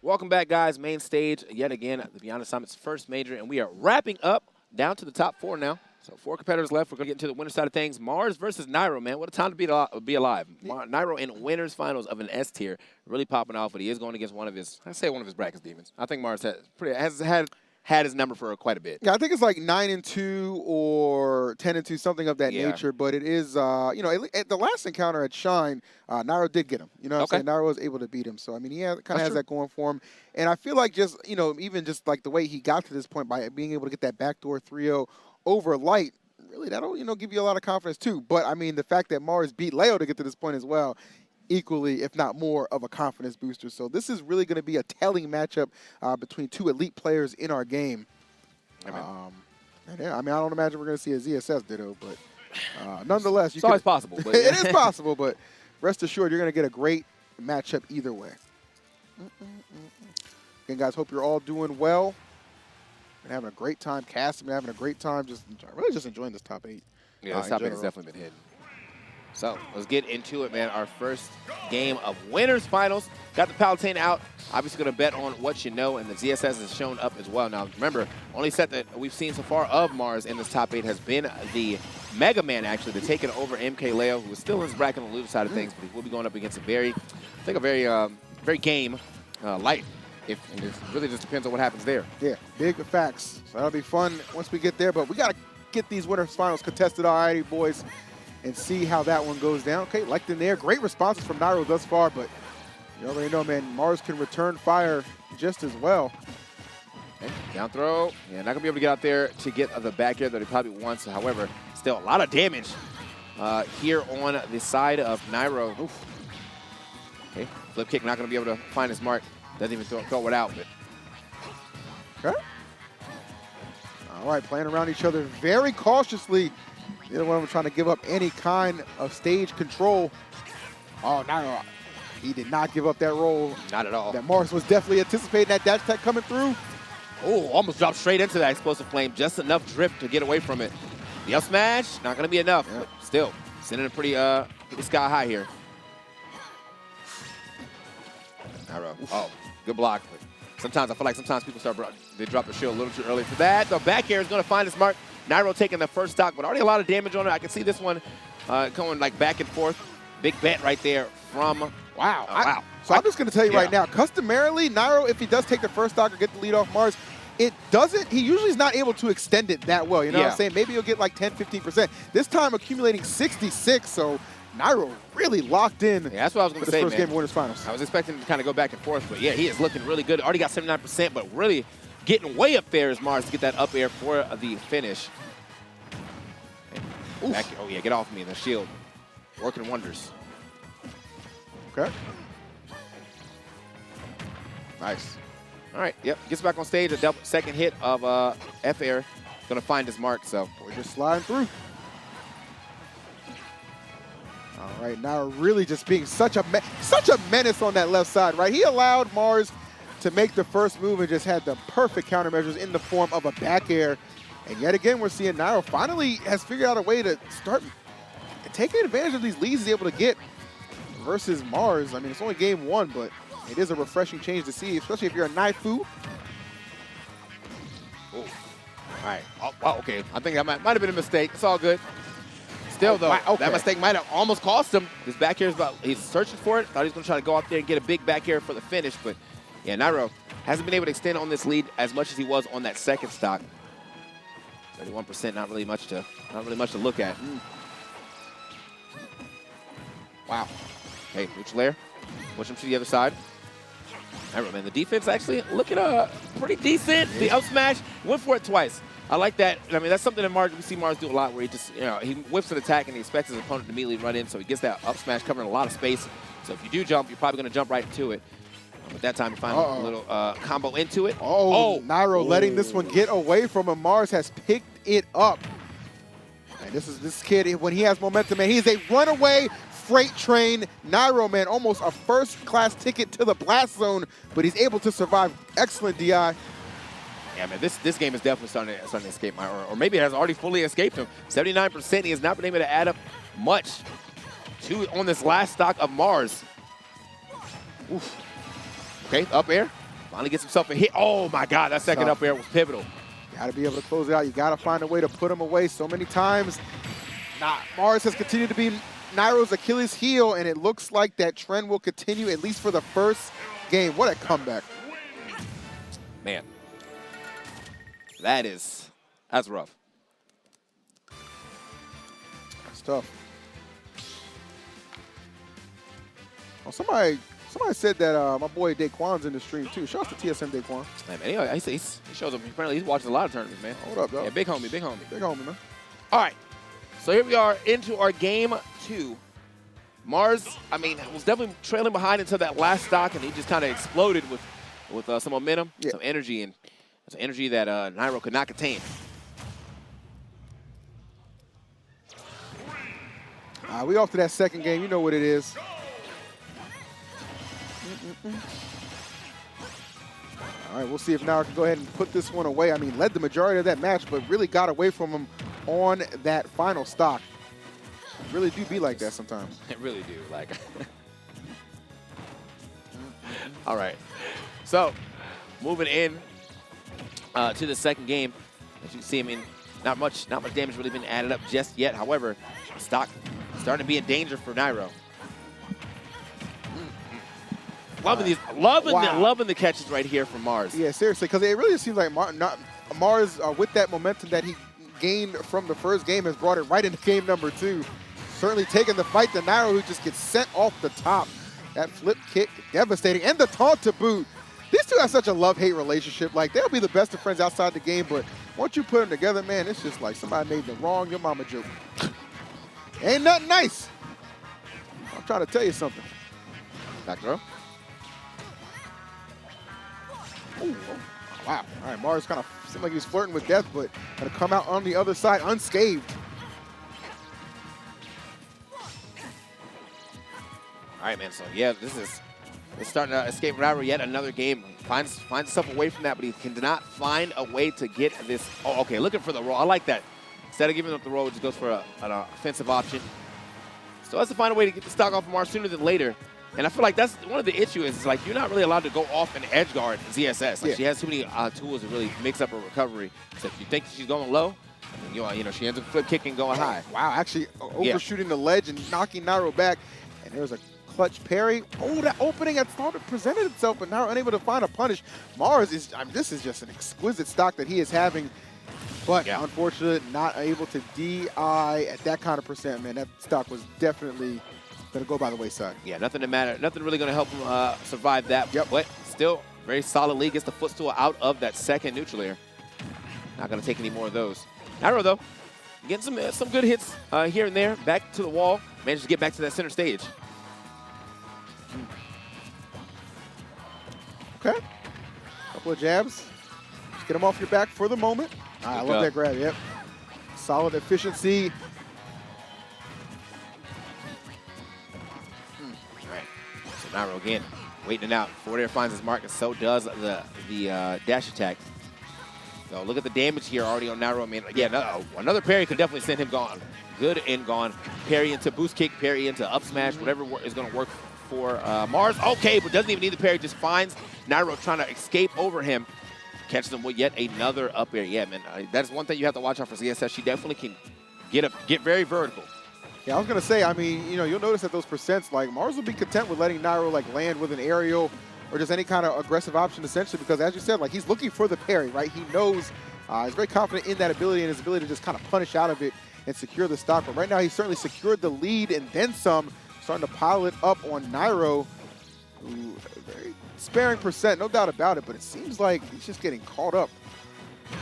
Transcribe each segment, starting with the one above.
Welcome back, guys. Main stage yet again. To be honest, Summit's first major, and we are wrapping up down to the top 4 now. So 4 competitors left. We're going to get into the winner side of things. Mars versus Nairo, man. What a time to be alive. Nairo in winners finals of an S tier, really popping off, but he is going against one of his brackets demons. I think Mars has had his number for quite a bit. Yeah, I think it's like 9-2 or 10-2, something of that nature. But it is, you know, at the last encounter at Shine, Nairo did get him. You know what I'm saying? Nairo was able to beat him. So, I mean, he kind of has that going for him. And I feel like just, you know, even just like the way he got to this point by being able to get that backdoor 3-0 over Light, really, that'll, you know, give you a lot of confidence too. But, I mean, the fact that Mars beat Leo to get to this point as well, equally, if not more, of a confidence booster. So this is really going to be a telling matchup between 2 elite players in our game. Yeah, I mean, I don't imagine we're going to see a ZSS ditto, but nonetheless, it's always possible. But it is possible, but rest assured, you're going to get a great matchup either way. Again, guys, hope you're all doing well and having a great time. Cass, I'm having a great time, really just enjoying this top 8. Yeah, this top 8 has definitely been hidden. So let's get into it, man. Our first game of winners finals. Got the Palutena out. Obviously going to bet on what you know, and the ZSS has shown up as well. Now, remember, only set that we've seen so far of Mars in this top 8 has been the Mega Man, actually, to take it over MK Leo, who is still in his bracket on the loser side of things, but he will be going up against a very game Light. It really just depends on what happens there. Yeah, big facts. So that'll be fun once we get there, but we got to get these winners finals contested already, boys, and see how that one goes down. Okay, like in there. Great responses from Nairo thus far, but you already know, man, Mars can return fire just as well. Okay, down throw. Yeah, not going to be able to get out there to get the back air that he probably wants. However, still a lot of damage here on the side of Nairo. Oof. Okay, flip kick, not going to be able to find his mark. Doesn't even throw it out. But. Okay. All right, playing around each other very cautiously. Neither one of them trying to give up any kind of stage control. Oh, Nairo, he did not give up that roll. Not at all. That Mars was definitely anticipating that dash attack coming through. Oh, almost dropped straight into that explosive flame. Just enough drift to get away from it. The up smash, not going to be enough. But still, sending it pretty sky high here. Nairo. Oh, good block. But sometimes I feel like people they drop the shield a little too early for that. The back air is going to find his mark. Nairo taking the first stock, but already a lot of damage on it. I can see this one going like back and forth. Big bet right there from wow. So I'm just going to tell you right now, customarily, Nairo, if he does take the first stock or get the lead off Mars, he usually is not able to extend it that well. You know what I'm saying? Maybe he'll get like 10, 15%. This time accumulating 66, so Nairo really locked in. Yeah, that's what I was going to say, first game of winners finals. I was expecting to kind of go back and forth, but yeah, he is looking really good. Already got 79%, but really getting way up there is Mars to get that up air for the finish. Back, oh yeah, get off me, the shield. Working wonders. Okay. Nice. All right, yep, gets back on stage. A second hit of F air. Gonna find his mark, so. We're just sliding through. All right, now really just being such a menace on that left side, right? He allowed Mars to make the first move and just had the perfect countermeasures in the form of a back air. And yet again, we're seeing Nairo finally has figured out a way to start taking advantage of these leads he's able to get versus Mars. I mean, it's only game 1, but it is a refreshing change to see, especially if you're a Naifu. Oh. All right. Oh, wow, okay. I think that might have been a mistake. It's all good. Still, though, that mistake might have almost cost him. His back air is he's searching for it. Thought he was going to try to go out there and get a big back air for the finish, but yeah, Nairo hasn't been able to extend on this lead as much as he was on that second stock. 31%, not really much to look at. Wow. Hey, neutral air. Push him to the other side. Nairo, man, the defense actually looking pretty decent. The up smash, went for it twice. I like that. I mean, that's something that we see Mars do a lot, where he just, he whips an attack and he expects his opponent to immediately run in, so he gets that up smash covering a lot of space. So if you do jump, you're probably going to jump right into it. But that time you find a little combo into it. Nairo letting this one get away from him. Mars has picked it up. And this kid, when he has momentum, man, he's a runaway freight train. Nairo, man, almost a first-class ticket to the blast zone, but he's able to survive. Excellent DI. Yeah, man, this game is definitely starting to escape or maybe it has already fully escaped him. 79%, he has not been able to add up much on this last stock of Mars. Oof. Okay, up air. Finally gets himself a hit. Oh, my God. That second up air was pivotal. Got to be able to close it out. You got to find a way to put him away so many times. Mars has continued to be Nairo's Achilles heel, and it looks like that trend will continue at least for the first game. What a comeback. Man. That's rough. That's tough. Well, somebody said that my boy Daquan's in the stream too. Shout out to TSM Daquan. Hey, man, anyway, he shows up. Apparently, he's watching a lot of tournaments, man. Hold up, dog. Yeah, big homie, big homie. Big homie, man. All right. So here we are into our game 2. Mars, I mean, was definitely trailing behind until that last stock, and he just kind of exploded with some momentum, some energy, and some energy that Nairo could not contain. We off to that second game. You know what it is. All right, we'll see if Nairo can go ahead and put this one away. I mean, led the majority of that match, but really got away from him on that final stock. Really do be like that sometimes. It really do. Like, all right. So, moving in to the second game, as you can see, I mean, not much damage really been added up just yet. However, stock starting to be in danger for Nairo. Loving the catches right here from Mars. Yeah, seriously, because it really seems like Mars, with that momentum that he gained from the first game, has brought it right into game number 2. Certainly taking the fight to Nairo, who just gets sent off the top. That flip kick, devastating, and the taunt to boot. These two have such a love-hate relationship. Like, they'll be the best of friends outside the game, but once you put them together, man, it's just like somebody made the wrong your mama joke. Ain't nothing nice. I'm trying to tell you something. Back throw. Ooh, oh, wow. All right, Mars kind of seemed like he was flirting with death, but going to come out on the other side unscathed. All right, man. So, yeah, it's starting to escape Nairo yet another game. Finds himself away from that, but he cannot find a way to get this. Oh, okay, looking for the roll. I like that. Instead of giving up the roll, it just goes for an offensive option. So has to find a way to get the stock off of Mars sooner than later. And I feel like that's one of the issues is like you're not really allowed to go off and edge guard ZSS. Like she has too many tools to really mix up her recovery. So if you think she's going low, you know she ends up flip kicking going high. Wow, actually overshooting the ledge and knocking Nairo back. And there's a clutch parry. Oh, that opening had presented itself, but Nairo unable to find a punish. Mars is, this is just an exquisite stock that he is having. But unfortunately, not able to DI at that kind of percent, man. That stock was definitely going to go by the wayside. Yeah, nothing really going to help him survive that. But still, very solidly gets the footstool out of that second neutral air. Not going to take any more of those. Nairo, though, getting some good hits here and there. Back to the wall. Managed to get back to that center stage. Okay. Couple of jabs. Just get him off your back for the moment. I love that grab, yep. Solid efficiency. All right. So Nairo again, waiting it out. Forward air finds his mark, and so does the dash attack. So look at the damage here already on Nairo. I mean, yeah, another parry could definitely send him gone. Good and gone. Parry into boost kick, parry into up smash, whatever is going to work for Mars. Okay, but doesn't even need the parry, just finds Nairo trying to escape over him. Catches them with yet another up air. Yeah, man, that is one thing you have to watch out for ZSS. She definitely can get very vertical. Yeah, I was going to say, I mean, you'll notice that those percents, like, Mars will be content with letting Nairo, like, land with an aerial or just any kind of aggressive option, essentially, because, as you said, like, he's looking for the parry, right? He knows, he's very confident in that ability and his ability to just kind of punish out of it and secure the stock. But right now, he's certainly secured the lead and then some, starting to pile it up on Nairo. Ooh, very sparing percent, no doubt about it, but it seems like he's just getting caught up.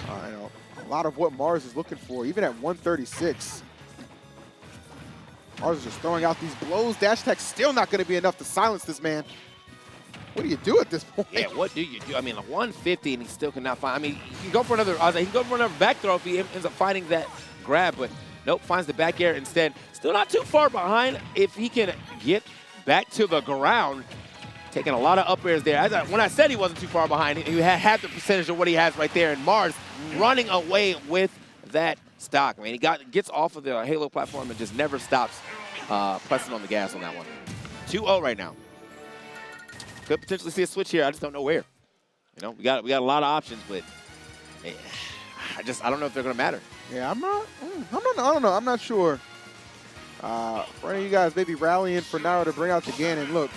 A lot of what Mars is looking for, even at 136. Mars is just throwing out these blows. Dash attack still not going to be enough to silence this man. What do you do at this point? Yeah, what do you do? I mean, 150 and he still cannot find. I mean, he can go for another. He can go for another back throw if he ends up finding that grab, but nope, finds the back air instead. Still not too far behind. If he can get back to the ground, taking a lot of up airs there. When I said he wasn't too far behind, he had half the percentage of what he has right there. And Mars running away with that stock. I mean, he gets off of the Halo platform and just never stops pressing on the gas on that one. 2-0 right now. Could potentially see a switch here. I just don't know where. You know, we got a lot of options, but I don't know if they're gonna matter. Yeah, I don't know. I'm not sure. For any of you guys maybe rallying for Nairo to bring out the Ganon, look,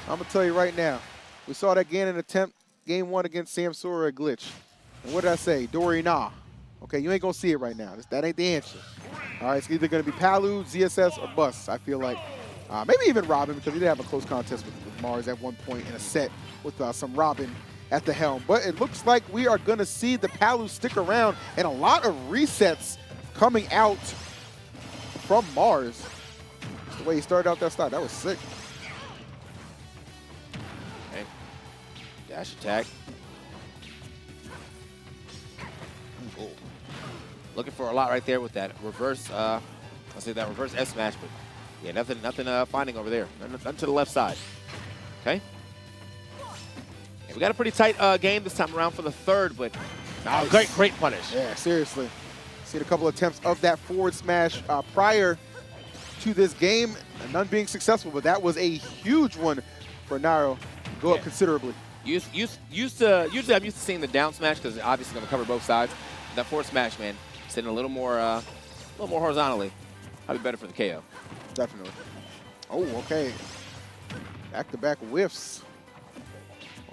I'm gonna tell you right now, we saw that Ganon attempt game 1 against Samsura glitch. And what did I say? Dory nah. Okay, you ain't gonna see it right now. That ain't the answer. All right, it's either gonna be Palu, ZSS, or Bust. I feel like maybe even Robin, because he did have a close contest with Mars at one point in a set with some Robin at the helm. But it looks like we are gonna see the Palu stick around and a lot of resets coming out from Mars. Just the way he started out that start, that was sick. Okay. Dash attack. Ooh. Looking for a lot right there with that reverse, I'll say that reverse F smash, but yeah, nothing finding over there. Nothing to the left side. Okay. Yeah, we got a pretty tight game this time around for the third, but nice. Great punish. Yeah, seriously. Seen a couple attempts of that forward smash prior to this game, none being successful, but that was a huge one for Nairo. Go up considerably. Usually I'm used to seeing the down smash because it's obviously going to cover both sides. That forward smash, man, sitting a little more horizontally. That'd be better for the KO. Definitely. Oh, okay. Back-to-back whiffs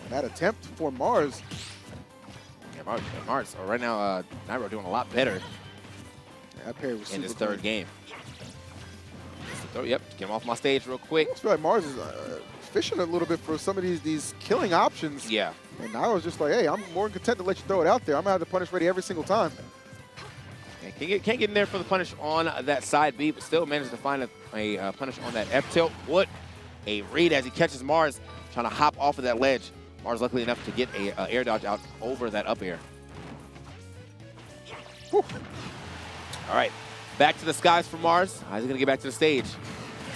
on that attempt for Mars. Yeah, Mars. Right now, Nairo doing a lot better. Yeah, that parry was in his super third game. Yep, get him off my stage real quick. I feel like Mars is fishing a little bit for some of these killing options. Yeah. And Nairo's just like, hey, I'm more than content to let you throw it out there. I'm going to have the punish ready every single time. Can't get in there for the punish on that side B, but still manages to find a punish on that F tilt. What a read as he catches Mars trying to hop off of that ledge. Mars luckily enough to get a air dodge out over that up air. Whew. All right, back to the skies for Mars. How's he gonna get back to the stage?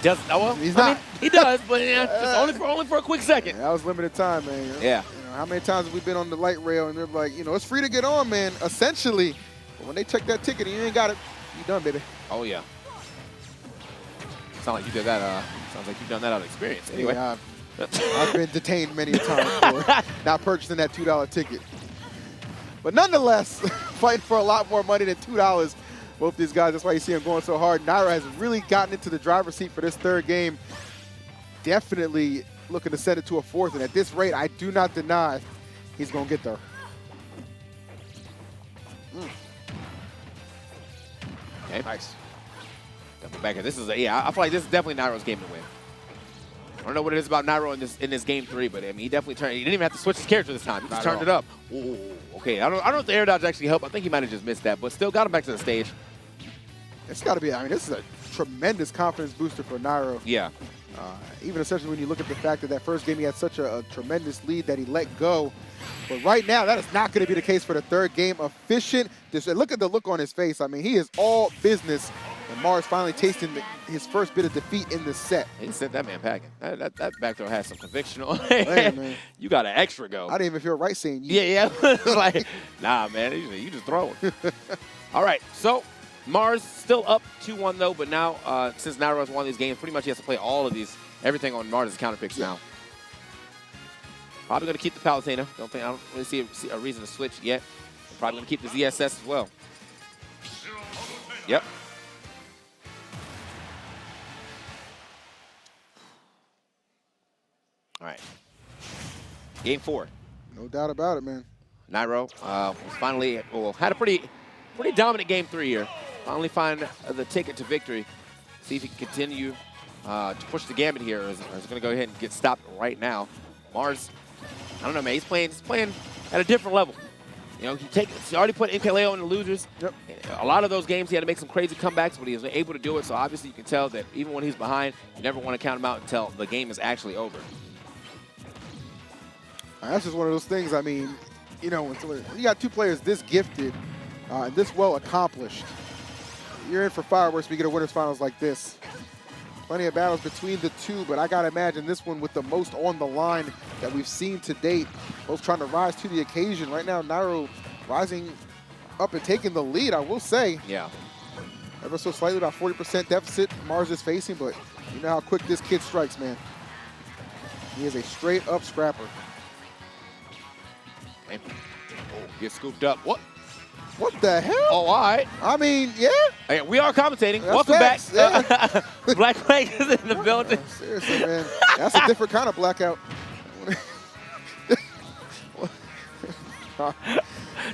He's not. He does, but yeah, just only for a quick second. Yeah, that was limited time, man. Yeah. You know, how many times have we been on the light rail and they're like, it's free to get on, man, essentially. But when they check that ticket and you ain't got it, you done, baby. Oh, yeah. Sounds like you did that. Sounds like you've done that out of experience. Anyway. Yeah, I've been detained many a time for not purchasing that $2 ticket. But nonetheless, fighting for a lot more money than $2. Both these guys, that's why you see them going so hard. Nairo has really gotten into the driver's seat for this third game. Definitely looking to set it to a fourth. And at this rate, I do not deny he's going to get there. Okay. Nice. Definitely back here. This is I feel like this is definitely Nairo's game to win. I don't know what it is about Nairo in this game 3, but I mean he definitely turned. He didn't even have to switch his character this time. He just turned it up. Ooh, okay. I don't know if the air dodge actually helped. I think he might have just missed that, but still got him back to the stage. It's got to be. I mean, this is a tremendous confidence booster for Nairo. Yeah. Even especially when you look at the fact that that first game he had such a tremendous lead that he let go. But right now, that is not going to be the case for the third game. Efficient. Just look at the look on his face. I mean, he is all business. And Mars finally tasting his first bit of defeat in this set. He sent that man packing. That back throw has some conviction on it. Hey, man. You got an extra go. I didn't even feel right saying you. Yeah. Like, nah, man. You just throw it. All right. So, Mars still up 2-1, though. But now, since Nairo has won these games, pretty much he has to play all of these, everything on Mars' counter picks now. Probably going to keep the Palutena. I don't really see a reason to switch yet. Probably going to keep the ZSS as well. Yep. All right. Game 4. No doubt about it, man. Nairo was finally had a pretty dominant game 3 here. Finally find the ticket to victory. See if he can continue to push the gambit here, or is going to go ahead and get stopped right now. Mars, I don't know, man. He's playing at a different level. You know, he already put Nkaleo in the losers. Yep. A lot of those games he had to make some crazy comebacks, but he was able to do it. So obviously you can tell that even when he's behind, you never want to count him out until the game is actually over. That's just one of those things. I mean, you know, when you got two players this gifted and this well accomplished, you're in for fireworks when you get a winners finals like this. Plenty of battles between the two, but I got to imagine this one with the most on the line that we've seen to date. Both trying to rise to the occasion. Right now, Nairo rising up and taking the lead, I will say. Yeah. Ever so slightly, about 40% deficit Mars is facing, but you know how quick this kid strikes, man. He is a straight-up scrapper. Get scooped up. What? What the hell? Oh, all right. I mean, yeah. Hey, we are commentating. That's Welcome facts. back. Yeah. Black Flag is in the building. Seriously, man. That's a different kind of blackout.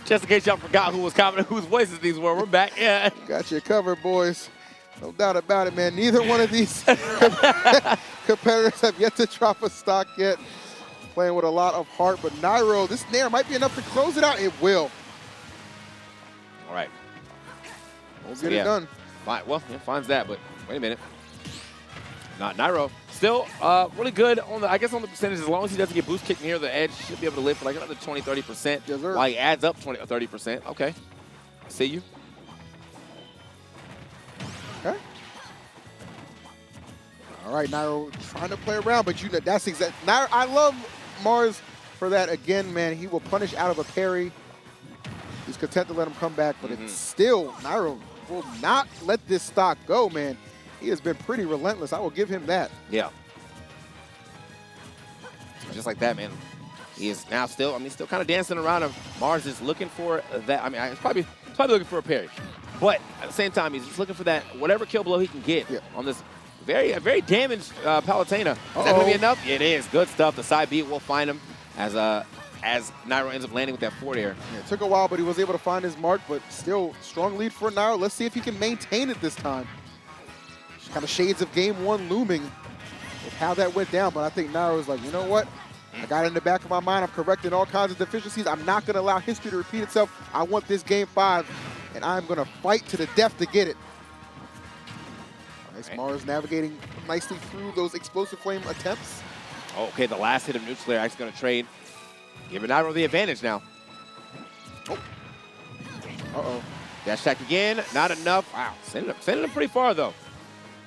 Just in case y'all forgot who was commenting, whose voices these were, we're back. Yeah. Got you covered, boys. No doubt about it, man. Neither one of these competitors have yet to drop a stock yet. Playing with a lot of heart, but Nairo, this Nair might be enough to close it out. It will. All right. We'll get it done. Fine. Well, yeah, finds that, but wait a minute. Not Nairo. Still really good on the, I guess on the percentage. As long as he doesn't get boost kicked near the edge, he should be able to live for like another 20, 30%. Yes, sir. While he adds up 20 or 30%. Okay. See you. Okay. All right, Nairo trying to play around, but you know that's exact. Nairo, I love Mars for that. Again, man, he will punish out of a parry. He's content to let him come back, but it's still, Nairo will not let this stock go, man. He has been pretty relentless. I will give him that. Yeah. Just like that, man. He is now still, I mean, still kind of dancing around him. Mars is looking for that. I mean, he's probably looking for a parry. But at the same time, he's just looking for that, whatever kill blow he can get on this very damaged Palutena. Is that going to be enough? It is. Good stuff. The side beat will find him as Nairo ends up landing with that forward air. Yeah, it took a while, but he was able to find his mark, but still strong lead for Nairo. Let's see if he can maintain it this time. Kind of shades of game one looming with how that went down, but I think Nairo is like, you know what? I got it in the back of my mind. I'm correcting all kinds of deficiencies. I'm not going to allow history to repeat itself. I want this game 5, and I'm going to fight to the death to get it. Nice, Mars navigating nicely through those explosive flame attempts. Okay, the last hit of neutral air actually going to trade. Giving Nairo the advantage now. Uh-oh. Dash attack again. Not enough. Wow. Sending him pretty far, though.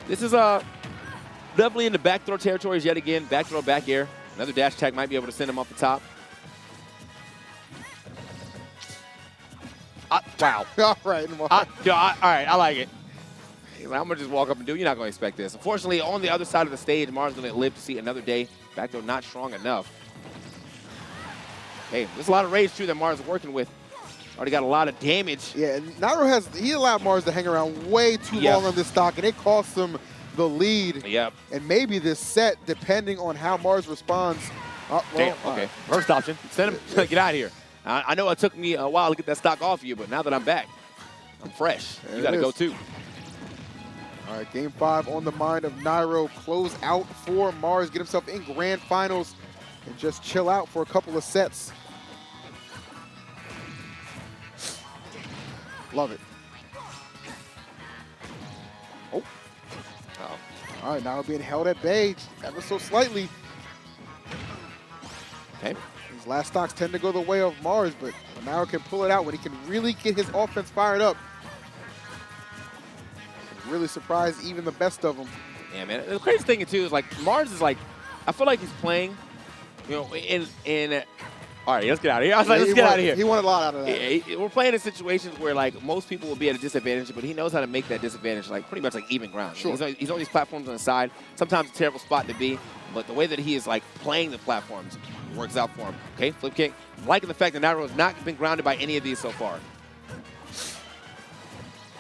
This is definitely in the back throw territories yet again. Back throw, back air. Another dash attack might be able to send him off the top. Wow. All right. All right, I like it. He's like, I'm going to just walk up and do it. You're not going to expect this. Unfortunately, on the other side of the stage, Mars is going to live to see another day. Back throw not strong enough. Hey, there's a lot of rage, too, that Mars is working with. Already got a lot of damage. Yeah, and Nairo he allowed Mars to hang around way too long on this stock, and it cost him the lead. Yep. And maybe this set, depending on how Mars responds. Oh, well, damn, okay. First option, send him, get out of here. I know it took me a while to get that stock off you, but now that I'm back, I'm fresh. You got to go too. All right, game 5 on the mind of Nairo. Close out for Mars, get himself in grand finals, and just chill out for a couple of sets. Love it. Oh. Uh-oh. All right, now being held at bay ever so slightly. Okay. These last stocks tend to go the way of Mars, but Nairo can pull it out when he can really get his offense fired up. Really surprise even the best of them. Yeah, man. The crazy thing, too, is like Mars is like, I feel like he's playing, you know, in all right, let's get out of here. I was like, let's get out of here. He wanted a lot out of that. Yeah, we're playing in situations where, like, most people will be at a disadvantage, but he knows how to make that disadvantage, like, pretty much like even ground. Sure. He's on these platforms on the side. Sometimes a terrible spot to be, but the way that he is, like, playing the platforms works out for him. Okay, flip kick. I'm liking the fact that Nairo has not been grounded by any of these so far.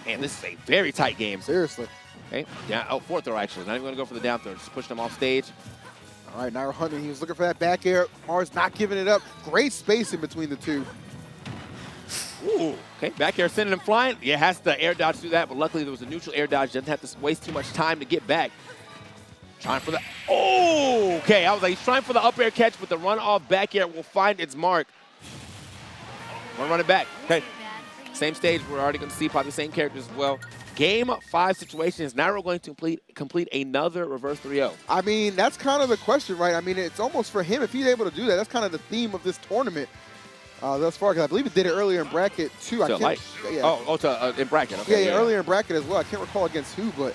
Man, this is a very tight game. Seriously. Okay, yeah, oh, fourth throw, actually. Not even going to go for the down throw. Just pushing him off stage. All right, Nairo hunting. He was looking for that back air. Mars not giving it up. Great space in between the two. Ooh, okay, back air sending him flying. Yeah, has to air dodge through that, but luckily there was a neutral air dodge. Doesn't have to waste too much time to get back. Trying for the, oh, okay. I was like, he's trying for the up air catch, but the run off back air will find its mark. Run it back. Okay, same stage. We're already going to see probably the same characters as well. Game 5 situation. Is Nairo going to complete another reverse 3-0? I mean, that's kind of the question, right? I mean, it's almost for him. If he's able to do that, that's kind of the theme of this tournament thus far. Because I believe he did it earlier in bracket, too. In bracket. Okay, yeah, earlier in bracket as well. I can't recall against who, but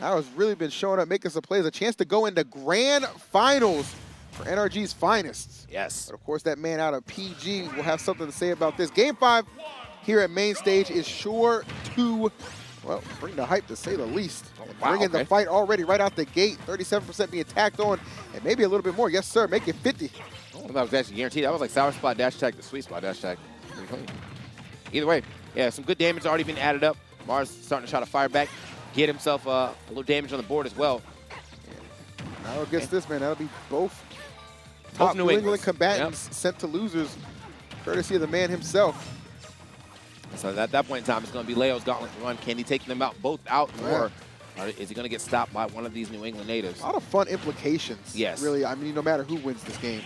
Nairo's really been showing up, making some plays. A chance to go into grand finals for NRG's finest. Yes. But, of course, that man out of PG will have something to say about this. Game 5 here at Mainstage is sure to, well, bring the hype to say the least. Bringing the fight already right out the gate. 37% being tacked on, and maybe a little bit more. Yes, sir. Make it 50. I don't know if that was actually guaranteed. That was like sour spot dash attack to sweet spot dash attack. clean. Either way, yeah, some good damage already been added up. Mars starting to try to fire back, get himself a little damage on the board as well. Nairo gets this, man. That'll be both Top New England combatants sent to losers, courtesy of the man himself. So at that point in time, it's going to be Leo's gauntlet to run. Can he take them out both out, or is he going to get stopped by one of these New England natives? A lot of fun implications. Yes. Really, I mean, no matter who wins this game.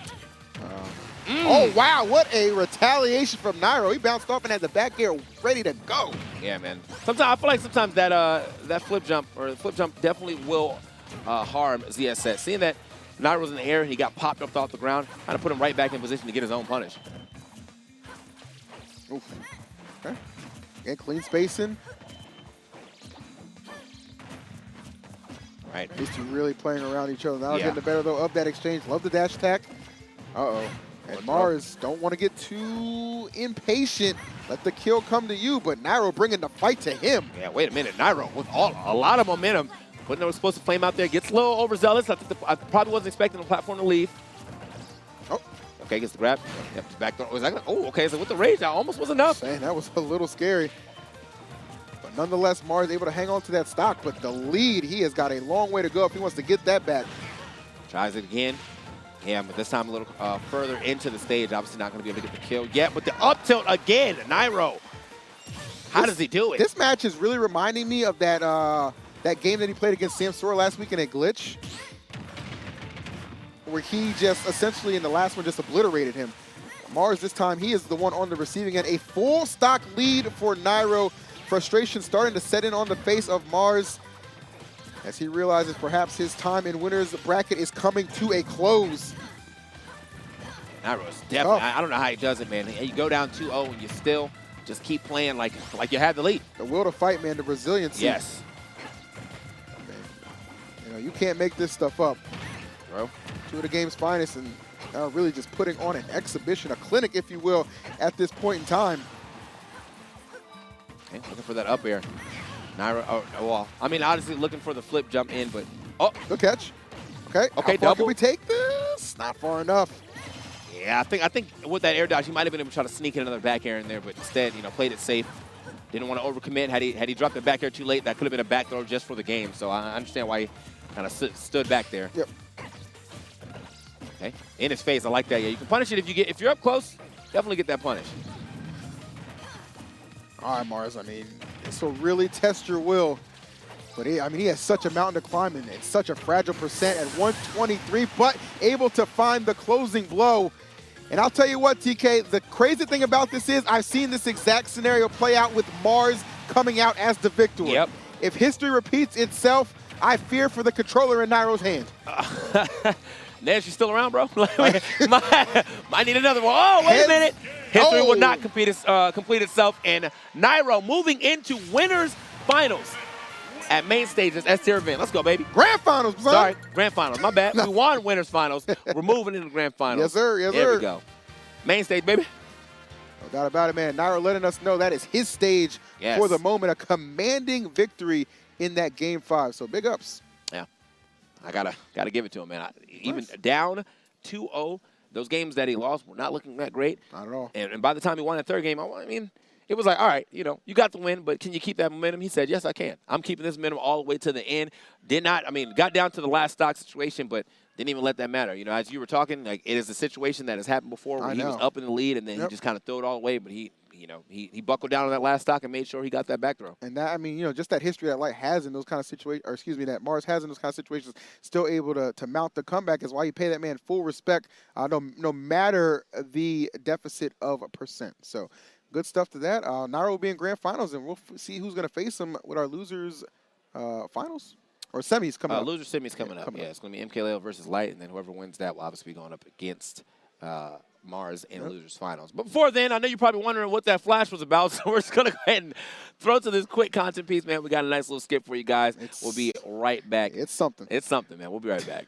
Oh, wow, what a retaliation from Nairo. He bounced off and had the back air ready to go. Yeah, man. Sometimes I feel like sometimes that flip jump definitely will harm ZSS. Seeing that Nairo was in the air and he got popped up off the ground, kind of put him right back in position to get his own punish. Oof. Okay. Again, clean spacing. Right. These two really playing around each other. Now getting the better, though, of that exchange. Love the dash attack. Uh-oh. And Mars don't want to get too impatient. Let the kill come to you, but Nairo bringing the fight to him. Yeah, wait a minute. Nairo with a lot of momentum. Putting the explosive flame out there. Gets a little overzealous. I think I probably wasn't expecting the platform to leave. Oh. Okay, gets the grab. Yep, just back door. Oh, okay. So with the rage, that almost was enough. Man, that was a little scary. But nonetheless, Mars able to hang on to that stock. But the lead, he has got a long way to go if he wants to get that back. Tries it again. Yeah, but this time a little further into the stage. Obviously not going to be able to get the kill yet. But the up tilt again, Nairo. How does he do it? This match is really reminding me of that that game that he played against Sam Sora last week in a glitch, where he just essentially in the last one just obliterated him. Mars this time, he is the one on the receiving end. A full stock lead for Nairo. Frustration starting to set in on the face of Mars as he realizes perhaps his time in winner's bracket is coming to a close. Nairo's definitely, I don't know how he does it, man. You go down 2-0 and you still just keep playing like you had the lead. The will to fight, man, the resiliency. Yes. Man, you know, you can't make this stuff up, bro. Two of the game's finest and really just putting on an exhibition, a clinic, if you will, at this point in time. Okay, looking for that up air. Nairo, oh, well, I mean, obviously looking for the flip jump in, but, oh. Good catch. Okay, okay, how far double. can we take this? Not far enough. Yeah, I think with that air dodge, he might have been able to try to sneak in another back air in there, but instead, you know, played it safe. Didn't want to overcommit. Had he dropped the back air too late, that could have been a back throw just for the game. So I understand why he kind of stood back there. Yep. Okay, in his face. I like that. Yeah, you can punish it if you're up close. Definitely get that punish. All right, Mars. I mean, this will really test your will. But he has such a mountain to climb and such a fragile percent at 123, but able to find the closing blow. And I'll tell you what, TK, the crazy thing about this is I've seen this exact scenario play out with Mars coming out as the victor. Yep. If history repeats itself, I fear for the controller in Nairo's hand. Nash, you still around, bro? Might need another one. Oh, wait a minute. History will not complete itself. And Nairo moving into winners finals at Mainstage as S-tier event. Let's go, baby. Grand finals, son. Sorry, grand finals. My bad. We won winners finals. We're moving into the grand finals. Yes, sir. Yes, sir. There we go. Mainstage, baby. No doubt about it, man. Nairo letting us know that is his stage for the moment. A commanding victory in that Game 5. So big ups. Yeah. I gotta give it to him, man. Even down 2-0, those games that he lost were not looking that great. Not at all. And by the time he won that third game, I mean, it was like, all right, you know, you got the win, but can you keep that momentum? He said, yes, I can. I'm keeping this momentum all the way to the end. Got down to the last stock situation, but didn't even let that matter. You know, as you were talking, like, it is a situation that has happened before where he was up in the lead and then he just kind of threw it all away, but he buckled down on that last stock and made sure he got that back throw. And that, I mean, you know, just that history that Light has in those kind of situations, or excuse me, that Mars has in those kind of situations, still able to mount the comeback is why you pay that man full respect, no matter the deficit of a percent. So good stuff to that. Nairo will be in grand finals, and we'll see who's going to face him with our losers finals or semis coming up. Loser semis coming up. It's going to be MKLeo versus Light, and then whoever wins that will obviously be going up against Mars in losers finals. But before then, I know you're probably wondering what that flash was about, so we're just going to go ahead and throw to this quick content piece, man. We got a nice little skip for you guys. We'll be right back. It's something. It's something, man. We'll be right back.